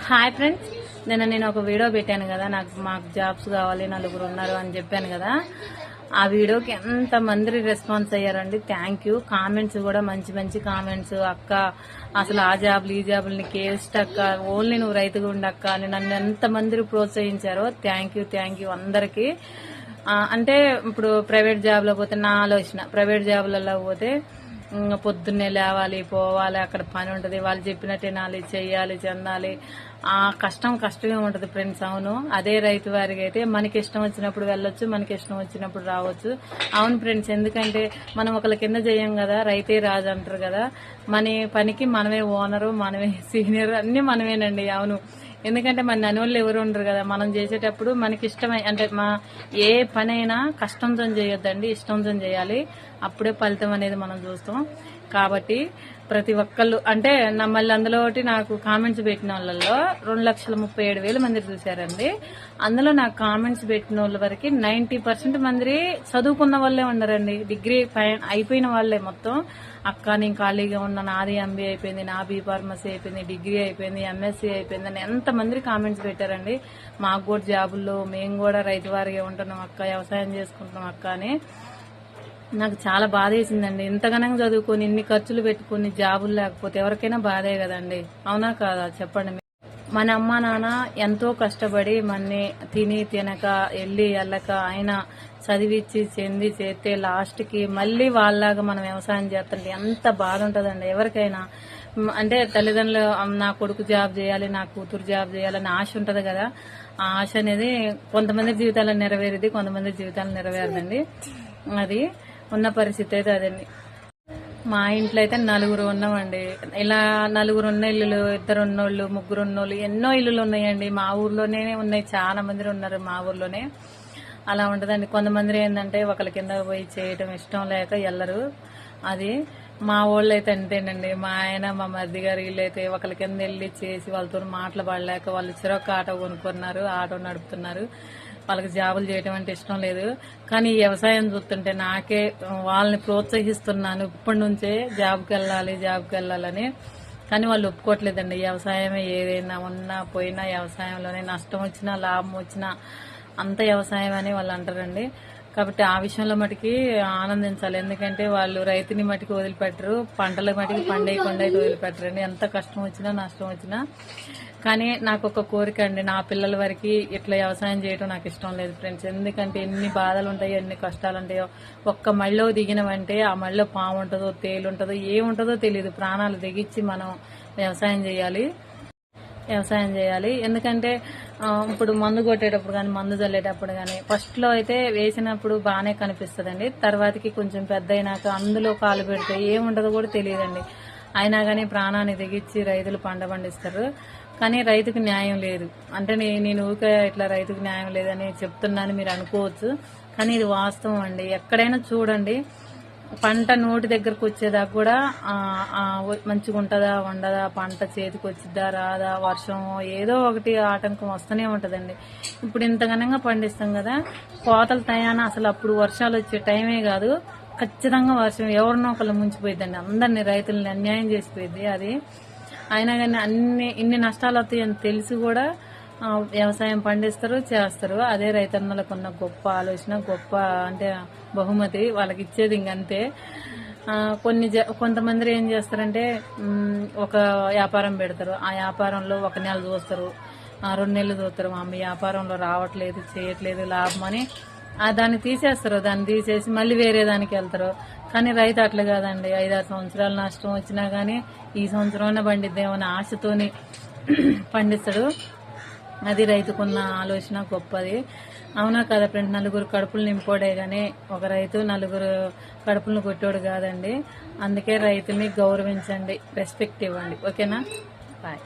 Hi friends, నేను ఒక video పెట్టాను కదా, మాకు జాబ్స్ కావాలి, నలుగురు ఉన్నారు అని చెప్పాను కదా. ఆ వీడియోకి ఎంత మంది రెస్పాన్స్ అయ్యారండి. Thank you. కామెంట్స్ కూడా మంచి మంచి కామెంట్స్. అక్క అసలు ఆ జాబులు ఈ జాబులు నీకు ఏస్ట్ అక్క, ఓన్లీ నువ్వు రైతుగా ఉండక్క అని నన్ను ఎంతమంది ప్రోత్సహించారో థ్యాంక్ యూ అందరికీ. అంటే ఇప్పుడు ప్రైవేట్ జాబ్లో పోతే నా ఆలోచన, ప్రైవేట్ జాబులలో పోతే పొద్దున్నే లేవాలి, పోవాలి, అక్కడ పని ఉంటుంది, వాళ్ళు చెప్పినట్టు తినాలి, చెయ్యాలి, చెందాలి. ఆ కష్టమే ఉంటుంది ఫ్రెండ్స్. అవును, అదే రైతు వారికి అయితే మనకి ఇష్టం వచ్చినప్పుడు వెళ్ళొచ్చు, మనకి ఇష్టం వచ్చినప్పుడు రావచ్చు. అవును ఫ్రెండ్స్, ఎందుకంటే మనం ఒకళ్ళ కింద చేయం కదా, రైతే రాజు అంటారు కదా. మన పనికి మనమే ఓనరు, మనమే సీనియర్, అన్ని మనమేనండి. అవును, ఎందుకంటే మన నన్నోళ్ళు ఎవరు ఉండరు కదా. మనం చేసేటప్పుడు మనకి ఇష్టమై అంటే ఏ పనైనా కష్టంతో చేయొద్దండి, ఇష్టంతో చేయాలి. అప్పుడే ఫలితం అనేది మనం చూస్తాం. కాబట్టి ప్రతి ఒక్కళ్ళు అంటే మళ్ళీ అందులో నాకు కామెంట్స్ పెట్టిన వాళ్ళలో 2,37,000 మంది చూశారండి. అందులో నాకు కామెంట్స్ పెట్టిన వాళ్ళ వరకు 90% మంది చదువుకున్న వాళ్ళే ఉన్నారండి. డిగ్రీ అయిపోయిన వాళ్ళే మొత్తం. అక్క నేను ఖాళీగా ఉన్నా, నాది MBA అయిపోయింది, నా బీ ఫార్మసీ అయిపోయింది, డిగ్రీ అయిపోయింది, MSc అయిపోయింది అని ఎంతమంది కామెంట్స్ పెట్టారండి. మాకు కూడా జాబుల్లో మేము కూడా రైతు వారిగా ఉంటున్నాం అక్క, వ్యవసాయం చేసుకుంటున్నాం అక్క అని. నాకు చాలా బాధ వేసిందండి. ఇంతగానం చదువుకొని ఇన్ని ఖర్చులు పెట్టుకుని జాబులు లేకపోతే ఎవరికైనా బాధే కదండి. అవునా కాదా చెప్పండి. మన అమ్మ నాన్న ఎంతో కష్టపడి మన్ని తిని తినక వెళ్ళక ఆయన చదివిచ్చి చెంది చేస్తే లాస్ట్ కి మళ్ళీ వాళ్ళలాగా మనం వ్యవసాయం చేస్తుంటే ఎంత బాధ ఉంటుందండి ఎవరికైనా. అంటే తల్లిదండ్రులు నా కొడుకు జాబ్ చేయాలి, నా కూతురు జాబ్ చేయాలని ఆశ ఉంటది కదా. ఆ ఆశ అనేది కొంతమంది జీవితాలను నెరవేరేది, కొంతమంది జీవితాలు నెరవేరదండి. అది ఉన్న పరిస్థితి అయితే అదండి. మా ఇంట్లో అయితే 4 ఉన్నామండి. ఇలా 4 ఉన్న ఇల్లులు, 2 ఉన్నోళ్ళు, 3 ఉన్నోళ్ళు, ఎన్నో ఇల్లులు ఉన్నాయండి. మా ఊర్లోనే ఉన్నాయి, చాలా మంది ఉన్నారు మా ఊర్లోనే. అలా ఉంటదండి. కొంతమంది ఏంటంటే ఒకళ్ళ కింద పోయి చేయటం ఇష్టం లేక వెళ్ళరు. అది మా వాళ్ళు అయితే అంతేనండి. మా ఆయన, మా మరిది గారు వీళ్ళైతే ఒకళ్ళ కింద వెళ్ళి చేసి వాళ్ళతో మాట్లాడలేక వాళ్ళు చిరొక్క ఆటో కొనుక్కున్నారు, ఆటో నడుపుతున్నారు. వాళ్ళకి జాబులు చేయటం అంటే ఇష్టం లేదు. కానీ ఈ వ్యవసాయం చూస్తుంటే నాకే వాళ్ళని ప్రోత్సహిస్తున్నాను ఇప్పటి నుంచే జాబ్కి వెళ్ళాలని. కానీ వాళ్ళు ఒప్పుకోవట్లేదండి. వ్యవసాయమే ఏదైనా ఉన్నా పోయినా వ్యవసాయంలోనే, నష్టం వచ్చినా లాభం వచ్చినా అంత వ్యవసాయం అని వాళ్ళు అంటారండి. కాబట్టి ఆ విషయంలో మటుకి ఆనందించాలి. ఎందుకంటే వాళ్ళు రైతుని మటుకు వదిలిపెట్టరు, పంటల మటుకు పండేయకుండా అయితే వదిలిపెట్టరండి. ఎంత కష్టం వచ్చినా నష్టం వచ్చినా. కానీ నాకు ఒక కోరిక అండి, నా పిల్లల వరకు ఇట్లా వ్యవసాయం చేయడం నాకు ఇష్టం లేదు ఫ్రెండ్స్. ఎందుకంటే ఎన్ని బాధలు ఉంటాయో, ఎన్ని కష్టాలు ఉంటాయో. ఒక్క మళ్ళీ దిగినవంటే ఆ మళ్ళీ పాము ఉంటుందో, తేలు ఉంటుందో, ఏముంటుందో తెలియదు. ప్రాణాలు దిగిచ్చి మనం వ్యవసాయం చేయాలి. ఎందుకంటే ఇప్పుడు మందు కొట్టేటప్పుడు కానీ, మందు చల్లేటప్పుడు కానీ ఫస్ట్ లో అయితే వేసినప్పుడు బాగానే కనిపిస్తుందండి. తర్వాతకి కొంచెం పెద్ద అయినాక అందులో కాలు పెడితే ఏముంటుందో కూడా తెలియదండి. అయినా కానీ ప్రాణాన్ని దిగిచ్చి రైతులు పంట పండిస్తారు. కానీ రైతుకు న్యాయం లేదు. అంటే నేను ఊరికే ఇట్లా రైతుకు న్యాయం లేదని చెప్తున్నాను మీరు అనుకోవచ్చు, కానీ ఇది వాస్తవం అండి. ఎక్కడైనా చూడండి, పంట నోటి దగ్గరకు వచ్చేదాకా కూడా మంచిగా ఉంటుందా ఉండదా, పంట చేతికి వచ్చిద్దా రాదా, వర్షం ఏదో ఒకటి ఆటంకం వస్తూనే ఉంటదండి. ఇప్పుడు ఇంత ఘనంగా పండిస్తాం కదా, కోతల టయాన అసలు అప్పుడు వర్షాలు వచ్చే టైమే కాదు, ఖచ్చితంగా వర్షం ఎవరినో ఒకళ్ళు ముంచిపోయిద్దండి. అందరినీ రైతులని అన్యాయం చేసిపోయింది అది. అయినా కానీ ఇన్ని నష్టాలు వస్తాయని తెలిసి కూడా వ్యవసాయం పండిస్తారు, చేస్తారు. అదే రైతన్నలకు ఉన్న గొప్ప ఆలోచన, గొప్ప అంటే బహుమతి వాళ్ళకి ఇచ్చేది ఇంకంతే. కొంతమంది ఏం చేస్తారంటే ఒక వ్యాపారం పెడతారు. ఆ వ్యాపారంలో 1 నెల చూస్తారు, 2 నెలలు చూస్తారు. మా వ్యాపారంలో రావట్లేదు, చేయట్లేదు, లాభం అని దాన్ని తీసేస్తారు. దాన్ని తీసేసి మళ్ళీ వేరే దానికి వెళ్తారు. కానీ రైతు అట్లా కాదండి. 5-6 సంవత్సరాలు నష్టం వచ్చినా గానీ ఈ సంవత్సరం పండిద్దేమన్న ఆశతోని పండిస్తాడు. అది రైతుకున్న ఆలోచన గొప్పది. అవునా కదా ఫ్రెండ్. 4 కడుపులు నింపోడే గానీ ఒక రైతు 4 కడుపులను కొట్టోడు కాదండి. అందుకే రైతుని గౌరవించండి, రెస్పెక్ట్ ఇవ్వండి. ఓకేనా? బాయ్.